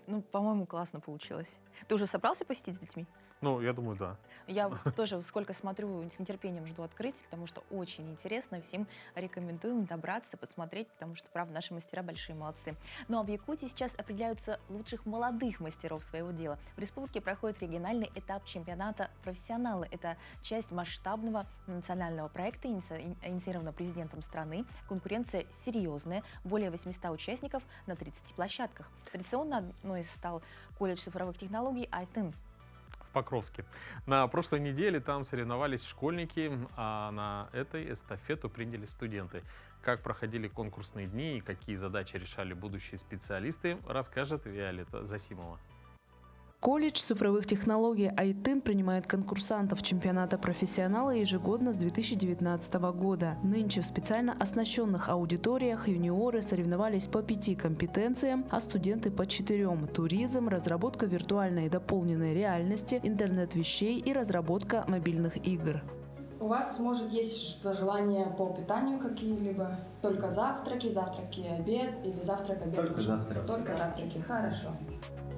Ну, по-моему, классно получилось. Ты уже собрался посетить с детьми? Ну, я думаю, да. Я тоже сколько смотрю, с нетерпением жду открытий, потому что очень интересно. Всем рекомендуем добраться, посмотреть, потому что, правда, наши мастера большие молодцы. Ну а в Якутии сейчас определяются лучших молодых мастеров своего дела. В республике проходит региональный этап чемпионата «Профессионалы». Это часть масштабного национального проекта, инициированного президентом страны. Конкуренция серьезная. Более 800 участников на 30 площадках. Традиционно одной стал колледж цифровых технологий «Айтын». В Покровске. На прошлой неделе там соревновались школьники, а на этой эстафету приняли студенты. Как проходили конкурсные дни и какие задачи решали будущие специалисты, расскажет Виолетта Засимова. Колледж цифровых технологий «Айтын» принимает конкурсантов чемпионата «Профессионала» ежегодно с 2019 года. Нынче в специально оснащенных аудиториях юниоры соревновались по 5 компетенциям, а студенты по 4 – туризм, разработка виртуальной и дополненной реальности, интернет вещей и разработка мобильных игр. У вас, может, есть пожелания по питанию какие-либо? Только завтраки, обед или завтрак, обед? Только завтрак. Только завтраки, хорошо.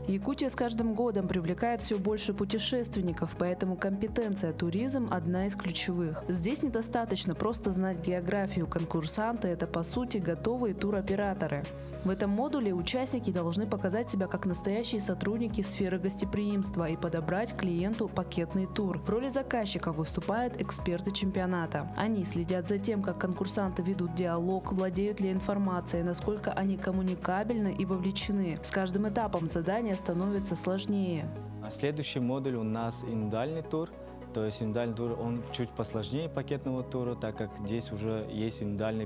Якутия с каждым годом привлекает все больше путешественников, поэтому компетенция туризм – одна из ключевых. Здесь недостаточно просто знать географию. Конкурсанты – это, по сути, готовые туроператоры. В этом модуле участники должны показать себя как настоящие сотрудники сферы гостеприимства и подобрать клиенту пакетный тур. В роли заказчика выступают эксперты чемпионата. Они следят за тем, как конкурсанты ведут диалог, владеют ли информацией, насколько они коммуникабельны и вовлечены. С каждым этапом задания становится сложнее. Следующий модуль у нас индивидуальный тур. То есть индивидуальный тур, он чуть посложнее пакетного тура, так как здесь уже есть индивидуальные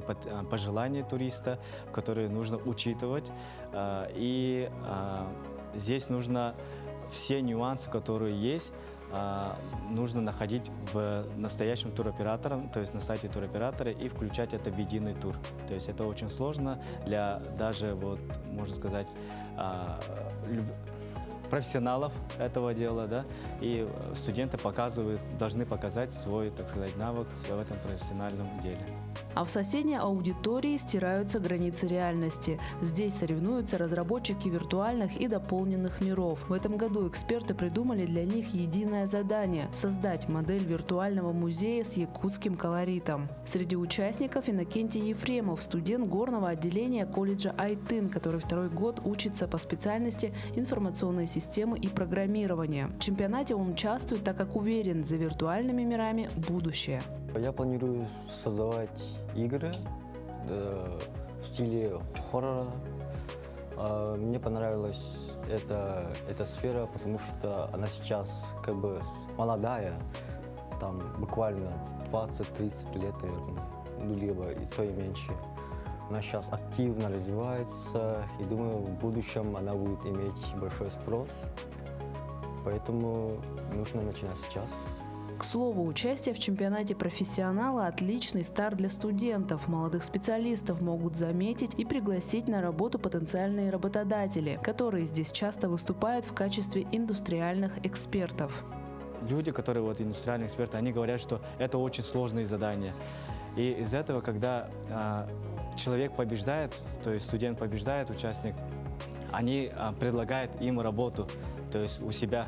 пожелания туриста, которые нужно учитывать. И здесь нужно все нюансы, которые есть, нужно находить в настоящем туроператоре, то есть на сайте туроператора, и включать это в единый тур. То есть это очень сложно для даже, вот, можно сказать, профессионалов этого дела, да, и студенты должны показать свой, так сказать, навык в этом профессиональном деле. А в соседней аудитории стираются границы реальности. Здесь соревнуются разработчики виртуальных и дополненных миров. В этом году эксперты придумали для них единое задание – создать модель виртуального музея с якутским колоритом. Среди участников Иннокентий Ефремов, студент горного отделения колледжа «Айтын», который второй год учится по специальности информационной системы и программирования. В чемпионате он участвует, так как уверен, за виртуальными мирами будущее. Я планирую создавать игры в стиле хоррора. Мне понравилась эта сфера, потому что она сейчас как бы молодая, там буквально 20-30 лет, наверное, либо и то и меньше. Она сейчас активно развивается, и думаю, в будущем она будет иметь большой спрос, поэтому нужно начинать сейчас. К слову, участие в чемпионате «Профессионала» – отличный старт для студентов. Молодых специалистов могут заметить и пригласить на работу потенциальные работодатели, которые здесь часто выступают в качестве индустриальных экспертов. Люди, которые индустриальные эксперты, они говорят, что это очень сложные задания. И из этого, когда человек побеждает, то есть студент побеждает, участник, они предлагают им работу, то есть у себя.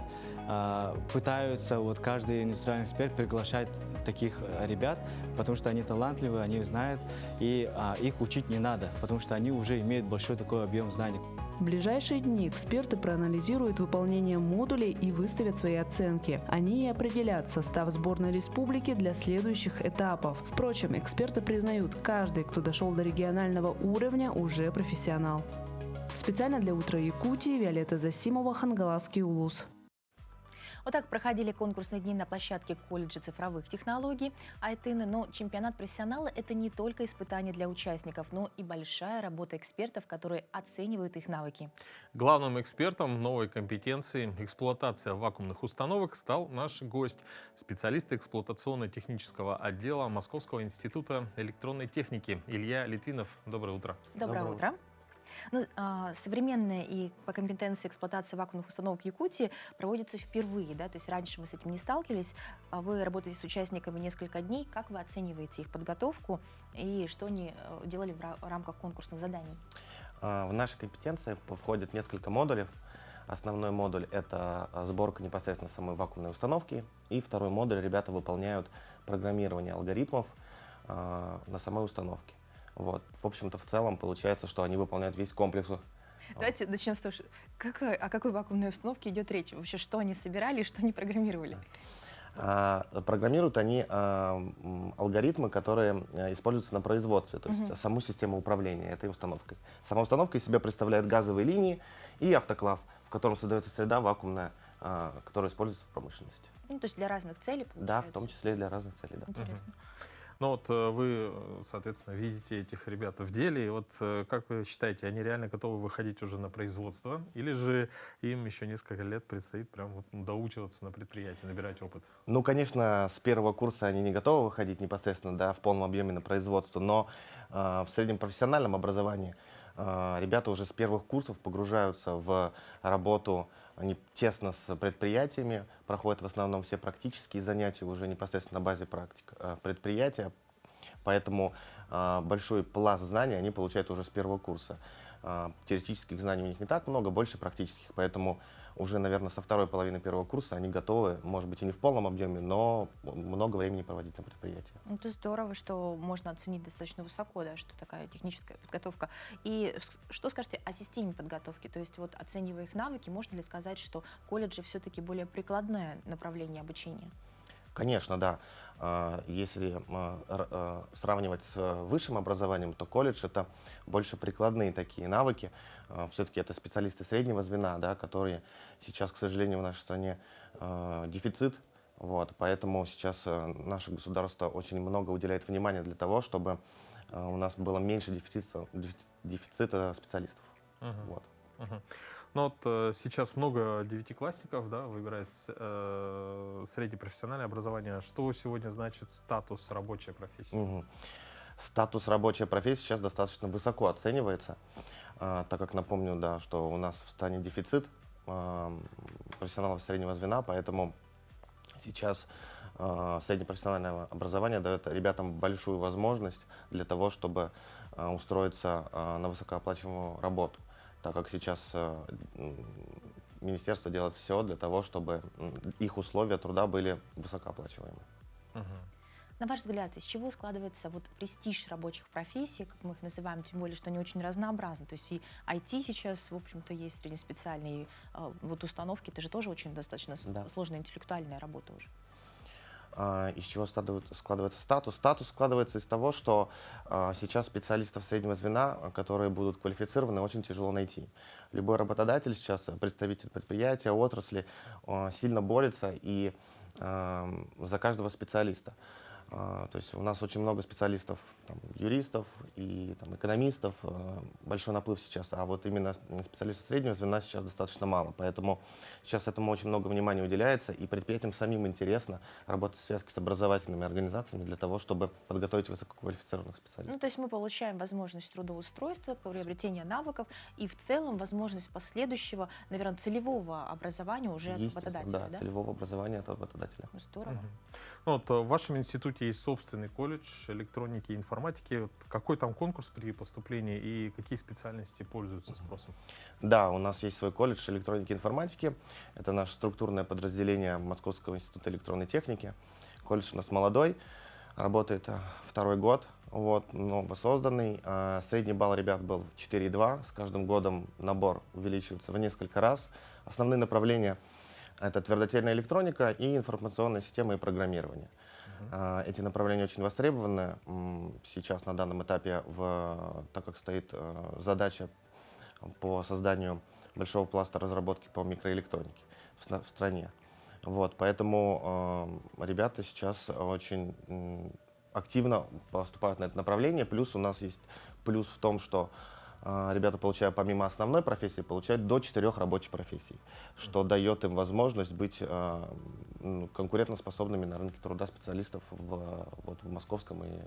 Пытаются каждый индустриальный эксперт приглашать таких ребят, потому что они талантливые, они знают, и их учить не надо, потому что они уже имеют большой такой объем знаний. В ближайшие дни эксперты проанализируют выполнение модулей и выставят свои оценки. Они и определят состав сборной республики для следующих этапов. Впрочем, эксперты признают, каждый, кто дошел до регионального уровня, уже профессионал. Специально для «Утра Якутии» Виолетта Засимова, Хангаласский улус. Вот так проходили конкурсные дни на площадке колледжа цифровых технологий «Айтын». Но чемпионат профессионала – это не только испытание для участников, но и большая работа экспертов, которые оценивают их навыки. Главным экспертом новой компетенции эксплуатация вакуумных установок стал наш гость, специалист эксплуатационно-технического отдела Московского института электронной техники Илья Литвинов. Доброе утро. Доброе утро. Ну, современная и по компетенции эксплуатации вакуумных установок в Якутии проводится впервые, да, то есть раньше мы с этим не сталкивались. Вы работаете с участниками несколько дней. Как вы оцениваете их подготовку и что они делали в рамках конкурсных заданий? В наши компетенции входит несколько модулей. Основной модуль — это сборка непосредственно самой вакуумной установки. И второй модуль — ребята выполняют программирование алгоритмов на самой установке. Вот. В общем-то, в целом получается, что они выполняют весь комплекс. Давайте начнем с того, о какой вакуумной установке идет речь. Вообще, что они собирали и что они программировали? Программируют они алгоритмы, которые используются на производстве, то есть саму систему управления этой установкой. Сама установка из себя представляет газовые линии и автоклав, в котором создается среда вакуумная, которая используется в промышленности. Ну, то есть для разных целей, получается? Да, в том числе и для разных целей, да. Интересно. Ну вот вы, соответственно, видите этих ребят в деле, и вот как вы считаете, они реально готовы выходить уже на производство, или же им еще несколько лет предстоит прям вот доучиваться на предприятии, набирать опыт? Ну, конечно, с первого курса они не готовы выходить непосредственно, да, в полном объеме на производство, но в среднем профессиональном образовании ребята уже с первых курсов погружаются в работу, они тесно с предприятиями, проходят в основном все практические занятия уже непосредственно на базе практик предприятия, поэтому большой пласт знаний они получают уже с первого курса. Теоретических знаний у них не так много, больше практических, поэтому уже, наверное, со второй половины первого курса они готовы, может быть, и не в полном объеме, но много времени проводить на предприятии. Ну, это здорово, что можно оценить достаточно высоко, да, что такая техническая подготовка. И что скажете о системе подготовки? То есть, вот, оценивая их навыки, можно ли сказать, что колледжи все-таки более прикладное направление обучения? Конечно, да. Если сравнивать с высшим образованием, то колледж — это больше прикладные такие навыки. Все-таки это специалисты среднего звена, да, которые сейчас, к сожалению, в нашей стране дефицит. Вот, поэтому сейчас наше государство очень много уделяет внимания для того, чтобы у нас было меньше дефицита специалистов. Вот. Ну вот сейчас много девятиклассников, да, выбирает среднепрофессиональное образование. Что сегодня значит статус рабочей профессии? Статус рабочей профессии сейчас достаточно высоко оценивается, так как напомню, да, что у нас в стране дефицит профессионалов среднего звена, поэтому сейчас среднепрофессиональное образование дает ребятам большую возможность для того, чтобы устроиться на высокооплачиваемую работу, так как сейчас министерство делает все для того, чтобы их условия труда были высокооплачиваемы. На ваш взгляд, из чего складывается вот престиж рабочих профессий, как мы их называем, тем более, что они очень разнообразны? То есть и IT сейчас, в общем-то, есть среднеспециальные, вот установки, это же тоже очень достаточно сложная интеллектуальная работа уже. Из чего складывается статус? Статус складывается из того, что сейчас специалистов среднего звена, которые будут квалифицированы, очень тяжело найти. Любой работодатель сейчас, представитель предприятия, отрасли, сильно борется и за каждого специалиста. То есть у нас очень много специалистов, юристов и экономистов, большой наплыв сейчас, а вот именно специалистов среднего звена сейчас достаточно мало. Поэтому сейчас этому очень много внимания уделяется, и предприятиям самим интересно работать в связке с образовательными организациями для того, чтобы подготовить высококвалифицированных специалистов. Ну, то есть мы получаем возможность трудоустройства, приобретения навыков и в целом возможность последующего, наверное, целевого образования уже от работодателя. Да, целевого образования от работодателя. Здорово. Ну, вот в вашем институте есть собственный колледж электроники и информатики. Вот какой там конкурс при поступлении и какие специальности пользуются спросом? Да, у нас есть свой колледж электроники и информатики. Это наше структурное подразделение Московского института электронной техники. Колледж у нас молодой, работает второй год, вот, новосозданный. Средний балл ребят был 4,2. С каждым годом набор увеличивается в несколько раз. Основные направления — это твердотельная электроника и информационная система и программирование. Эти направления очень востребованы сейчас на данном этапе, так как стоит задача по созданию большого пласта разработки по микроэлектронике в стране. Вот, поэтому ребята сейчас очень активно поступают на это направление. Плюс у нас есть плюс в том, что ребята, получая помимо основной профессии, получают до 4 рабочих профессий, что дает им возможность быть конкурентоспособными на рынке труда специалистов в московском и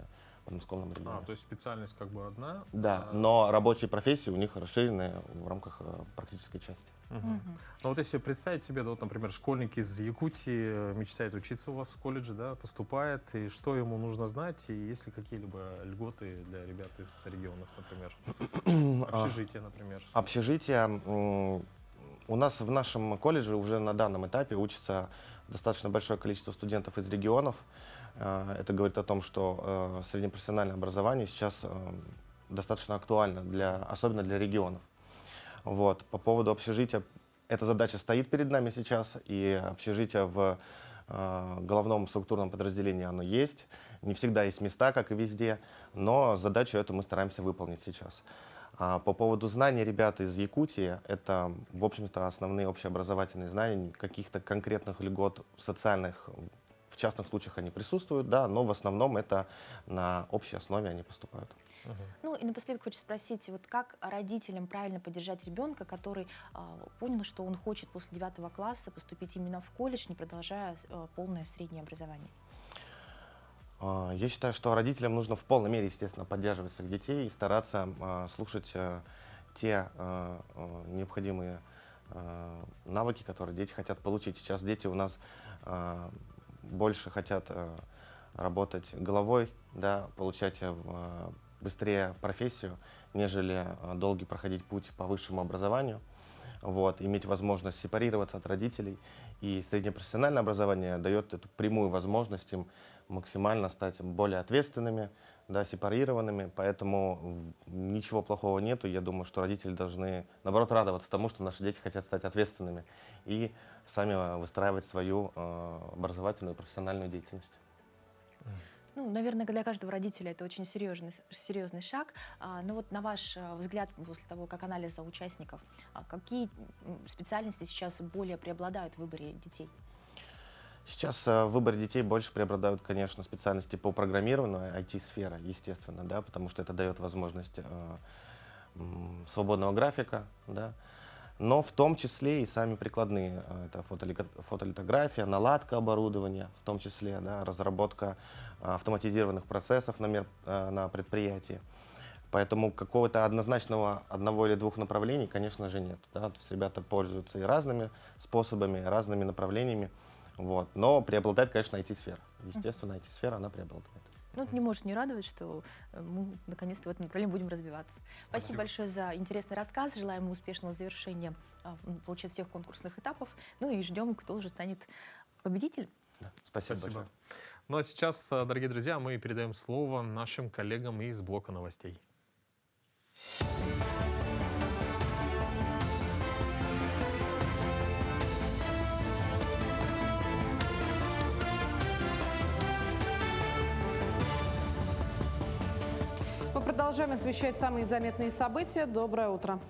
подмосковном регионе. То есть специальность как бы одна? Да, но рабочие профессии у них расширены в рамках практической части. Ну вот если представить себе, да, вот, например, школьник из Якутии мечтает учиться у вас в колледже, да, поступает, и что ему нужно знать, и есть ли какие-либо льготы для ребят из регионов, например? Общежитие, например. Общежитие У нас в нашем колледже уже на данном этапе учится достаточно большое количество студентов из регионов. Это говорит о том, что среднепрофессиональное образование сейчас достаточно актуально, особенно для регионов. Вот. По поводу общежития, эта задача стоит перед нами сейчас, и общежитие в головном структурном подразделении оно есть. Не всегда есть места, как и везде, но задачу эту мы стараемся выполнить сейчас. По поводу знаний ребят из Якутии, это, в общем-то, основные общеобразовательные знания, каких-то конкретных льгот социальных, в частных случаях они присутствуют, да, но в основном это на общей основе они поступают. Ну и напоследок хочу спросить, вот как родителям правильно поддержать ребенка, который понял, что он хочет после 9 класса поступить именно в колледж, не продолжая полное среднее образование? Я считаю, что родителям нужно в полной мере, естественно, поддерживать своих детей и стараться слушать те необходимые навыки, которые дети хотят получить. Сейчас дети у нас больше хотят работать головой, да, получать быстрее профессию, нежели долгий проходить путь по высшему образованию. Вот, иметь возможность сепарироваться от родителей. И среднепрофессиональное образование дает эту прямую возможность им максимально стать более ответственными, да, сепарированными. Поэтому ничего плохого нету. Я думаю, что родители должны, наоборот, радоваться тому, что наши дети хотят стать ответственными и сами выстраивать свою образовательную и профессиональную деятельность. Ну, наверное, для каждого родителя это очень серьезный шаг. Но вот на ваш взгляд, после того, как анализа участников, какие специальности сейчас более преобладают в выборе детей? Сейчас в выборе детей больше преобладают, конечно, специальности по программированию, IT-сфера, естественно, да, потому что это дает возможность свободного графика, да, но в том числе и сами прикладные. Это фотолитография, наладка оборудования, в том числе, да, разработка автоматизированных процессов на предприятии. Поэтому какого-то однозначного одного или двух направлений, конечно же, нет. Да? То есть ребята пользуются и разными способами, и разными направлениями. Вот. Но преобладает, конечно, IT-сфера. Естественно, IT-сфера, она преобладает. Ну, это не может не радовать, что мы наконец-то в этом направлении будем развиваться. Спасибо большое за интересный рассказ. Желаем успешного завершения, получается, всех конкурсных этапов. Ну и ждем, кто уже станет победителем. Да. Спасибо большое. Ну а сейчас, дорогие друзья, мы передаем слово нашим коллегам из блока новостей. Мы продолжаем освещать самые заметные события. Доброе утро.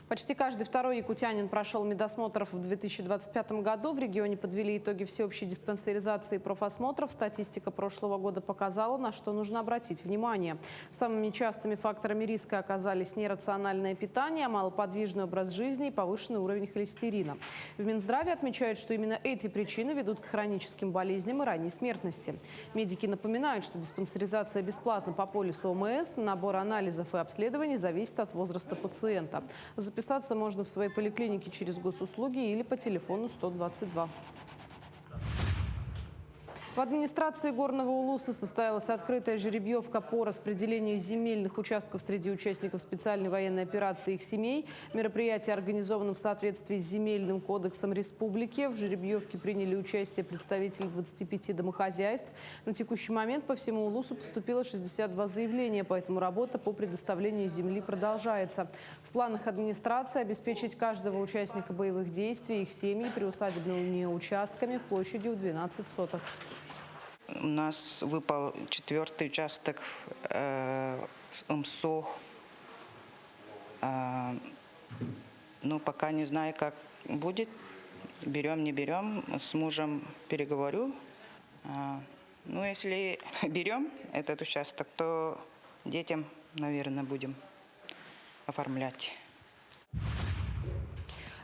Почти каждый второй якутянин прошел медосмотров в 2025 году. В регионе подвели итоги всеобщей диспансеризации и профосмотров. Статистика прошлого года показала, на что нужно обратить внимание. Самыми частыми факторами риска оказались нерациональное питание, малоподвижный образ жизни и повышенный уровень холестерина. В Минздраве отмечают, что именно эти причины ведут к хроническим болезням и ранней смертности. Медики напоминают, что диспансеризация бесплатна по полису ОМС. Набор анализов и обследований зависит от возраста пациента. Записаться можно в своей поликлинике через госуслуги или по телефону 122. В администрации Горного Улуса состоялась открытая жеребьевка по распределению земельных участков среди участников специальной военной операции и их семей. Мероприятие организовано в соответствии с Земельным кодексом республики. В жеребьевке приняли участие представители 25 домохозяйств. На текущий момент по всему Улусу поступило 62 заявления, поэтому работа по предоставлению земли продолжается. В планах администрации обеспечить каждого участника боевых действий и их семьи приусадебными участками площадью в 12 соток. У нас выпал 4-й участок с МСО. Ну, пока не знаю, как будет. Берем, не берем. С мужем переговорю. Ну, если берем этот участок, то детям, наверное, будем оформлять.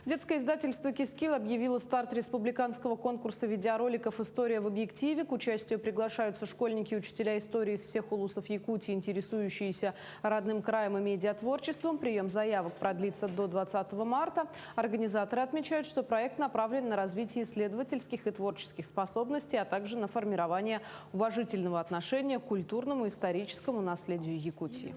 Детское издательство «Кискил» объявило старт республиканского конкурса видеороликов «История в объективе». К участию приглашаются школьники и учителя истории из всех улусов Якутии, интересующиеся родным краем и медиатворчеством. Прием заявок продлится до 20 марта. Организаторы отмечают, что проект направлен на развитие исследовательских и творческих способностей, а также на формирование уважительного отношения к культурному и историческому наследию Якутии.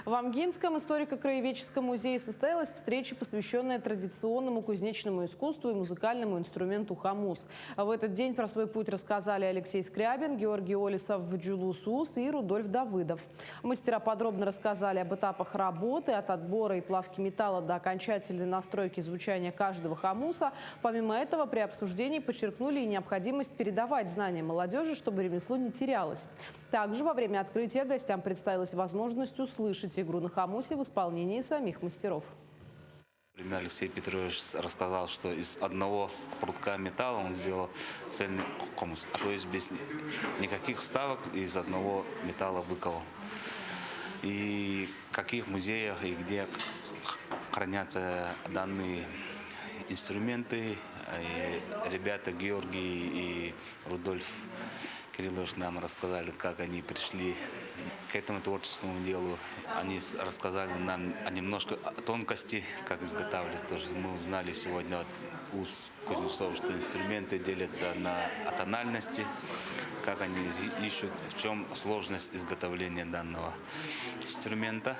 В Амгинском историко-краеведческом музее состоялась встреча, посвященная традиционному кузнечному искусству и музыкальному инструменту хамус. В этот день про свой путь рассказали Алексей Скрябин, Георгий Олесов, Джулус Ус и Рудольф Давыдов. Мастера подробно рассказали об этапах работы, от отбора и плавки металла до окончательной настройки звучания каждого хамуса. Помимо этого, при обсуждении подчеркнули и необходимость передавать знания молодежи, чтобы ремесло не терялось. Также во время открытия гостям представилась возможность услышать игру на хамусе в исполнении самих мастеров. Алексей Петрович рассказал, что из одного прутка металла он сделал цельный хамус, то есть без никаких вставок из одного металла выковал. И в каких музеях и где хранятся данные инструменты, и ребята Георгий и Рудольф Кириллович нам рассказали, как они пришли к этому творческому делу. Они рассказали нам немножко о тонкости, как изготавливать. Тоже мы узнали сегодня у кузнецов, что инструменты делятся на тональности, как они ищут, в чем сложность изготовления данного инструмента.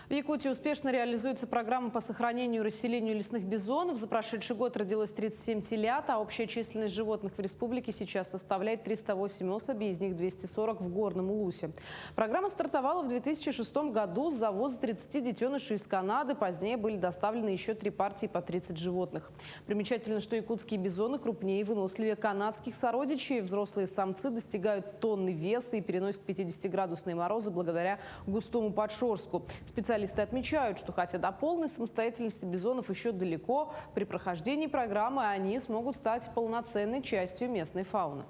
В Якутии успешно реализуется программа по сохранению и расселению лесных бизонов. За прошедший год родилось 37 телят, а общая численность животных в республике сейчас составляет 308 особей, из них 240 в Горном Улусе. Программа стартовала в 2006 году с завоза 30 детенышей из Канады. Позднее были доставлены еще 3 партии по 30 животных. Примечательно, что якутские бизоны крупнее и выносливее канадских сородичей. Взрослые самцы достигают тонны веса и переносят 50-градусные морозы благодаря густому подшерстку. Специалисты отмечают, что хотя до полной самостоятельности бизонов еще далеко, при прохождении программы они смогут стать полноценной частью местной фауны.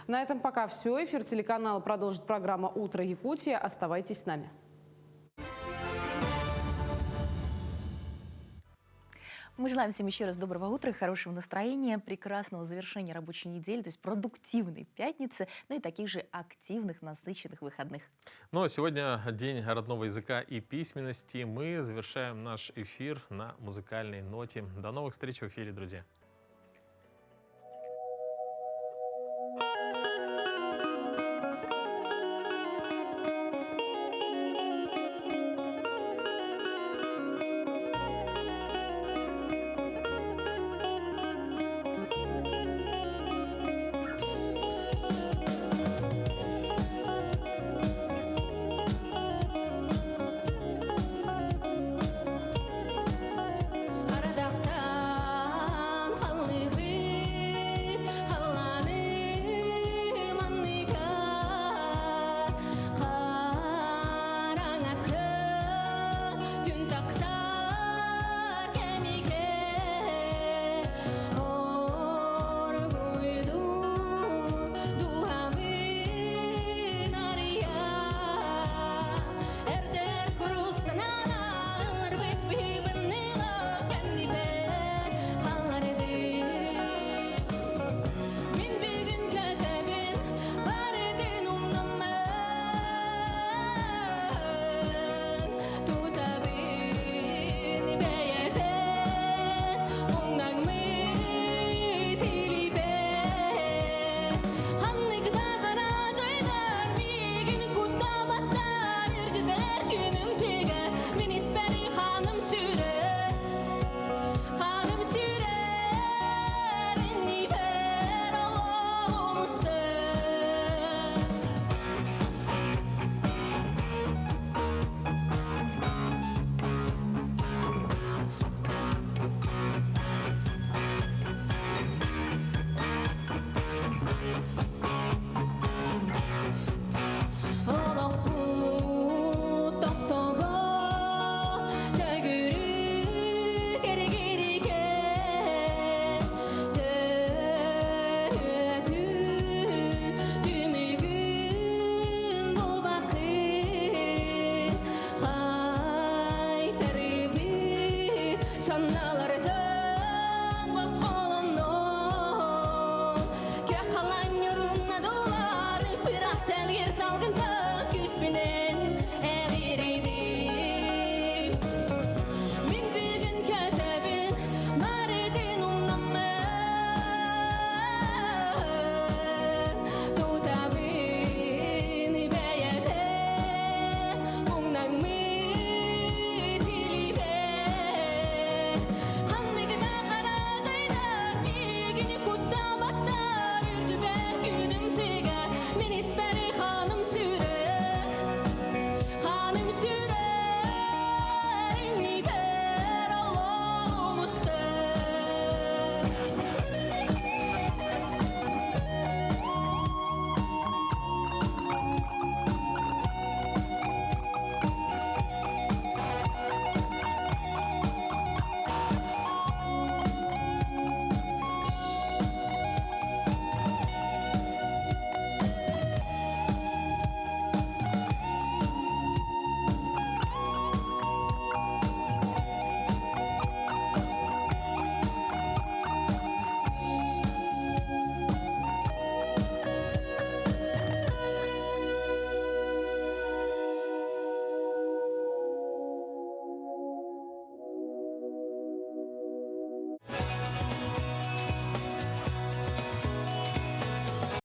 На этом пока все. Эфир телеканала продолжит программа «Утро Якутия». Оставайтесь с нами. Мы желаем всем еще раз доброго утра, хорошего настроения, прекрасного завершения рабочей недели, то есть продуктивной пятницы, ну и таких же активных, насыщенных выходных. Ну а сегодня день родного языка и письменности. Мы завершаем наш эфир на музыкальной ноте. До новых встреч в эфире, друзья.